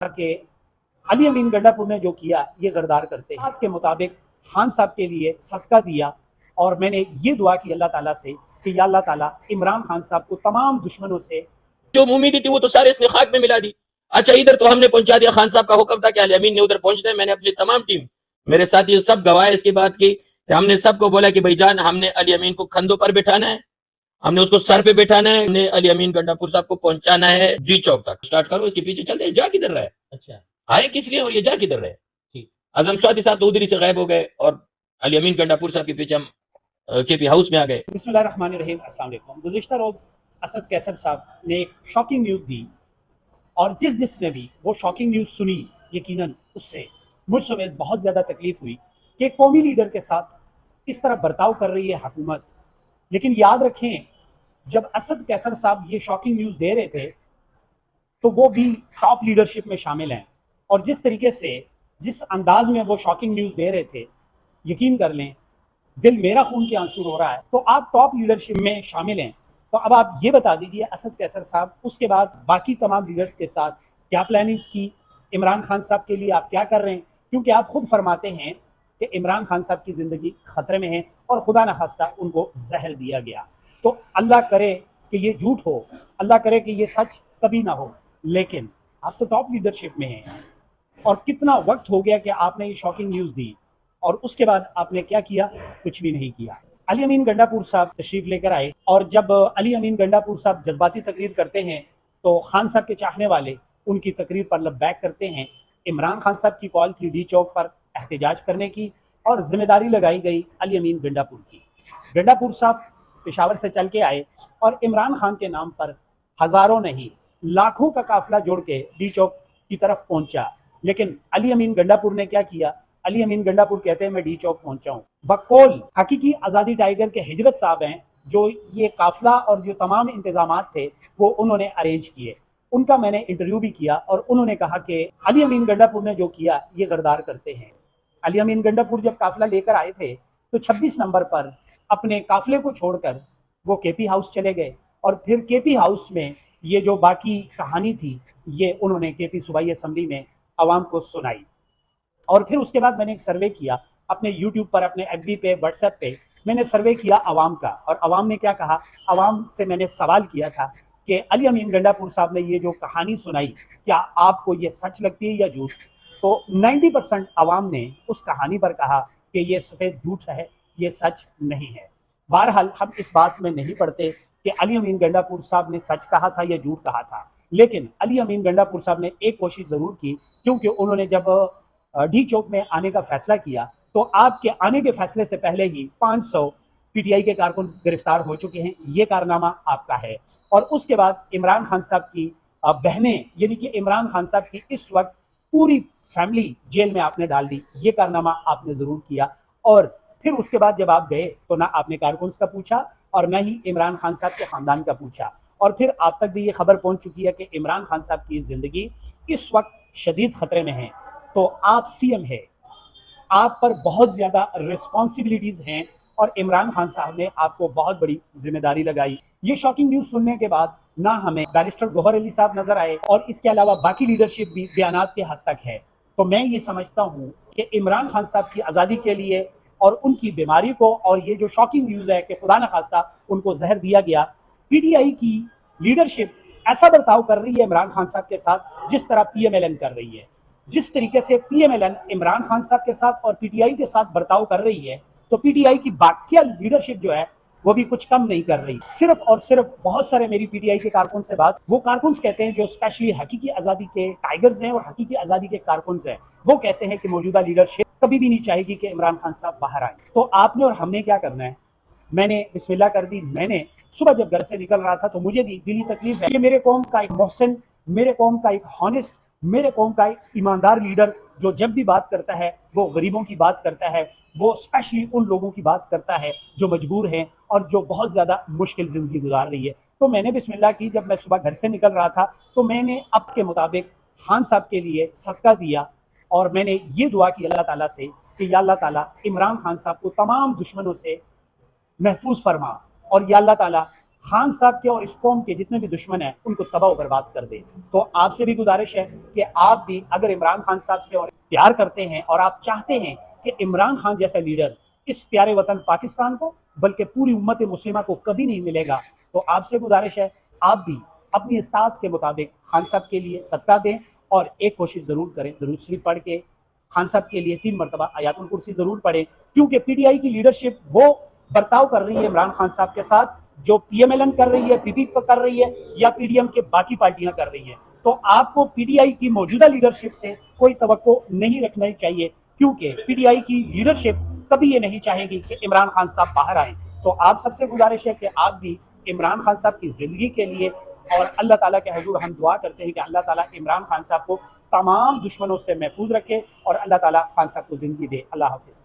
कि अली अमीन गंडापुर ने जो किया ये गरदार करते हैं के मुताबिक खान साहब के लिए सदका दिया और मैंने ये दुआ की अल्लाह ताला से कि या अल्लाह ताला इमरान खान साहब को तमाम दुश्मनों से जो उम्मीद थी वो तो सारे इसने खाक में मिला दी। अच्छा, इधर तो हमने पहुंचा दिया, खान साहब का हुक्म था कि अली अमीन ने उधर पहुंचना है। मैंने अपनी तमाम टीम, मेरे साथी सब गवाह इसकी बात की कि हमने सबको बोला कि भाईजान हमने अली अमीन को खंदों पर बिठाना है, हमने उसको सर पे बिठाना है, हमने अली अमीन गंडापुर साहब को पहुंचाना है डी चौक तक। स्टार्ट करो, इसके पीछे चलते हैं। जा किधर रहे? अच्छा, आए किस लिए और ये जा किधर रहे? आजम स्वाति साहब तो उधर ही से गायब हो गए और अली अमीन गंडापुर साहब के पीछे हम केपी हाउस में आ गए। बिस्मिल्लाहिर्रहमानिर्रहीम, अस्सलाम वालेकुम। गुज़िश्ता रोज असद कैसर साहब ने एक शॉकिंग न्यूज़ दी और जिसने भी वो शॉकिंग न्यूज़ सुनी यकीनन उससे मुझ समेत बहुत ज़्यादा तकलीफ हुई कि कौमी लीडर के साथ इस तरह बर्ताव कर रही है हुकूमत। लेकिन याद रखें, जब असद कैसर साहब ये शॉकिंग न्यूज़ दे रहे थे तो वो भी टॉप लीडरशिप में शामिल हैं और जिस तरीके से जिस अंदाज में वो शॉकिंग न्यूज़ दे रहे थे, यकीन कर लें दिल मेरा खून के आंसू रो रहा है। तो आप टॉप लीडरशिप में शामिल हैं, तो अब आप ये बता दीजिए असद कैसर साहब उसके बाद बाकी तमाम लीडर्स के साथ क्या प्लानिंग्स की, इमरान खान साहब के लिए आप क्या कर रहे हैं? क्योंकि आप खुद फरमाते हैं कि इमरान खान साहब की ज़िंदगी खतरे में है और खुदा न खास्ता उनको जहर दिया गया। तो अल्लाह करे कि ये झूठ हो, अल्लाह करे कि ये सच कभी ना हो, लेकिन आप तो टॉप लीडरशिप में हैं और कितना वक्त हो गया कि आपने ये शॉकिंग न्यूज़ दी और उसके बाद आपने क्या किया? कुछ भी नहीं किया। अली अमीन गंडापुर साहब तशरीफ लेकर आए और जब अली अमीन गंडापुर साहब जज्बाती तकरीर करते हैं तो खान साहब के चाहने वाले उनकी तकरीर पर लबैक करते हैं। इमरान खान साहब की कॉल थी डी चौक पर एहतजाज करने की और जिम्मेदारी लगाई गई अली अमीन गंडापुर की। गंडापुर साहब पेशावर से चल के आए और इमरान खान के नाम पर हज़ारों नहीं लाखों का काफिला जोड़ के डी चौक की तरफ पहुंचा। लेकिन अली अमीन गंडापुर ने क्या किया? अली अमीन गंडापुर कहते हैं मैं डी चौक पहुंचा हूं। बकौल हकीकी आज़ादी टाइगर के हिजरत साहब हैं जो ये काफिला और जो तमाम इंतजाम थे वो उन्होंने अरेंज किए। उनका मैंने इंटरव्यू भी किया और उन्होंने कहा कि अली अमीन गंडापुर ने जो किया ये गरदार करते हैं। अली अमीन गंडापुर जब काफिला लेकर आए थे तो 26 नंबर पर अपने काफिले को छोड़कर वो केपी हाउस चले गए और फिर केपी हाउस में ये जो बाकी कहानी थी ये उन्होंने केपी सूबाई असम्बली में आवाम को सुनाई। और फिर उसके बाद मैंने एक सर्वे किया अपने यूट्यूब पर, अपने एफबी पे, व्हाट्सएप पे मैंने सर्वे किया आवाम का और आवाम ने क्या कहा? आवाम से मैंने सवाल किया था कि अली अमीन गंडापुर साहब ने ये जो कहानी सुनाई क्या आपको ये सच लगती है या झूठ? तो 90% आवाम ने उस कहानी पर कहा कि ये सफ़ेद झूठ है, ये सच नहीं है। बहरहाल हम इस बात में नहीं पड़ते कि अली अमीन गंडापुर साहब ने सच कहा था या झूठ कहा था, लेकिन अली अमीन गंडापुर साहब ने एक कोशिश ज़रूर की क्योंकि उन्होंने जब डी चौक में आने का फैसला किया तो आपके आने के फैसले से पहले ही 500 पीटीआई के कारकुन गिरफ्तार हो चुके हैं। ये कारनामा आपका है। और उसके बाद इमरान खान साहब की बहनें यानी कि इमरान खान साहब की इस वक्त पूरी फैमिली जेल में आपने डाल दी। ये कारनामा आपने ज़रूर किया। और फिर उसके बाद जब आप गए तो ना आपने कारकुन का पूछा और ना ही इमरान खान साहब के ख़ानदान का पूछा। और फिर आप तक भी ये खबर पहुंच चुकी है कि इमरान खान साहब की ज़िंदगी इस वक्त शदीद ख़तरे में है। तो आप सीएम है, आप पर बहुत ज़्यादा रिस्पॉन्सिबिलिटीज़ हैं और इमरान खान साहब ने आपको बहुत बड़ी जिम्मेदारी लगाई। ये शॉकिंग न्यूज़ सुनने के बाद ना हमें बैरिस्टर गौहर अली साहब नज़र आए और इसके अलावा बाकी लीडरशिप भी बयानात के हद तक है। तो मैं ये समझता हूँ कि इमरान खान साहब की आज़ादी के लिए और उनकी बीमारी को और ये जो शॉकिंग न्यूज़ है कि खुदा न खास्ता उनको जहर दिया गया, पीटीआई की लीडरशिप ऐसा बर्ताव कर रही है इमरान खान साहब के साथ जिस तरह पीएमएलएन कर रही है। जिस तरीके से पीएमएलएन इमरान खान साहब के साथ और पीटीआई के साथ बर्ताव कर रही है तो पीटीआई की बाकी लीडरशिप जो है वो भी कुछ कम नहीं कर रही। सिर्फ और सिर्फ बहुत सारे मेरी पीटीआई के कारकुन से बात, वो कारकुन कहते हैं जो स्पेशली हकीकी आज़ादी के टाइगर्स हैं और हकीकी आज़ादी के कारकुन हैं, वो कहते हैं कि मौजूदा लीडरशिप कभी भी नहीं चाहेगी कि इमरान खान साहब बाहर आए। तो आपने और हमने क्या करना है? मैंने बिस्मिल्लाह कर दी। मैंने सुबह जब घर से निकल रहा था तो मुझे भी दिली तकलीफ है कि मेरे कौम का एक मोहसिन, मेरे कौम का एक हॉनेस्ट, मेरे कौम का एक ईमानदार लीडर जो जब भी बात करता है वो गरीबों की बात करता है, वो स्पेशली उन लोगों की बात करता है जो मजबूर हैं और जो बहुत ज़्यादा मुश्किल ज़िंदगी गुजार रही है। तो मैंने बिस्मिल्लाह की। जब मैं सुबह घर से निकल रहा था तो मैंने अब के मुताबिक खान साहब के लिए सदका दिया और मैंने ये दुआ की अल्लाह ताला से कि या अल्लाह ताला इमरान खान साहब को तमाम दुश्मनों से महफूज फरमा और या अल्लाह ताला खान साहब के और इस कौम के जितने भी दुश्मन हैं उनको तबाह बर्बाद कर दे। तो आपसे भी गुजारिश है कि आप भी अगर इमरान खान साहब से और प्यार करते हैं और आप चाहते हैं कि इमरान खान जैसा लीडर इस प्यारे वतन पाकिस्तान को बल्कि पूरी उम्मत मुस्लिमा को कभी नहीं मिलेगा, तो आपसे गुजारिश है आप भी अपनी इस्तात के मुताबिक खान साहब के लिए सदका दें और एक कोशिश ज़रूर करें, दरूद शरीफ पढ़ के खान साहब के लिए 3 मरतबा आयातुल कुर्सी ज़रूर पढ़ें, क्योंकि पीटीआई की लीडरशिप वो बर्ताव कर रही है इमरान खान साहब के साथ जो पीएमएलएन कर रही है, पीपी कर रही है या पीडीएम के बाकी पार्टियां कर रही हैं। तो आपको पीटीआई की मौजूदा लीडरशिप से कोई तवक्को नहीं रखना चाहिए, क्योंकि पीटीआई की लीडरशिप कभी ये नहीं चाहेगी कि इमरान खान साहब बाहर आए। तो आप सबसे गुजारिश है कि आप भी इमरान खान साहब की जिंदगी के लिए और अल्लाह ताला के हुजूर हम दुआ करते हैं कि अल्लाह ताला इमरान खान साहब को तमाम दुश्मनों से महफूज रखे और अल्लाह ताला खान साहब को जिंदगी दे। अल्लाह हाफिज।